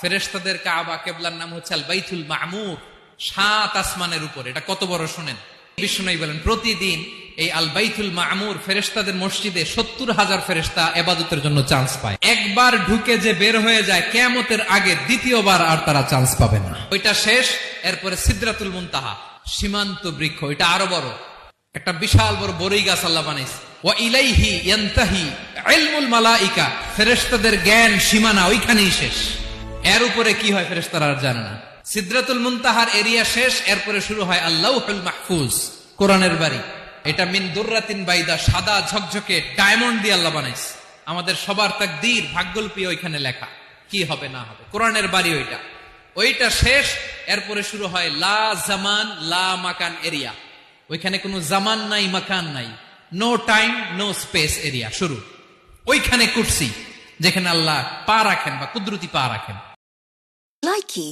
ফেরেশতাদের কাবা কিবলার নাম হচ্ছে আল বাইতুল মামুর, 7 আসমানের উপর। এটা কত বড় শুনেন। বিষ্ণু বলেন প্রতিদিন এই আল বাইতুল মামুর ফেরেশতাদের মসজিদে 70,000 ফেরেশতা ইবাদতের জন্য চান্স পায়। একবার ঢুকে যে বের হয়ে যায় কিয়ামতের আগে দ্বিতীয়বার আর তারা চান্স পাবে না। ওইটা শেষ। এরপরে সিদরাতুল মুনতাহা, সীমান্ত বৃক্ষ, এটা আরো বড় একটা বিশাল বড় বরই গাছ আল্লাহ বানাইছে। ওয়া ইলাইহি ইয়ানতাহি ইলমুল মালাইকা, ফেরেশতাদের জ্ঞান সীমানা ওইখানেই শেষ। এর উপরে কি হয় ফেরেশতারা আর জানে না। সিদরাতুল মুনতাহার এরিয়া শেষ, এরপরে শুরু হয় আল্লাহুল মাহফুজ, কোরআনের বাড়ি। এটা মিন দুররাতিন বাইদা, সাদা ঝকঝকে ডায়মন্ড দিয়ে আল্লাহ বানাইছে। আমাদের সবার তাকদীর ভাগ্যলিপি ওইখানে লেখা, কি হবে না হবে। কোরআনের বাড়ি ওইটা। ওইটা শেষ, এরপরে শুরু হয় লা জামান লা মাকান এরিয়া। ওইখানে কোনো জামান নাই, মাকান নাই, no time no space area শুরু। ওইখানে কুরসি, যেখানে আল্লাহ পা রাখেন বা কুদরতি পা রাখেন। Likey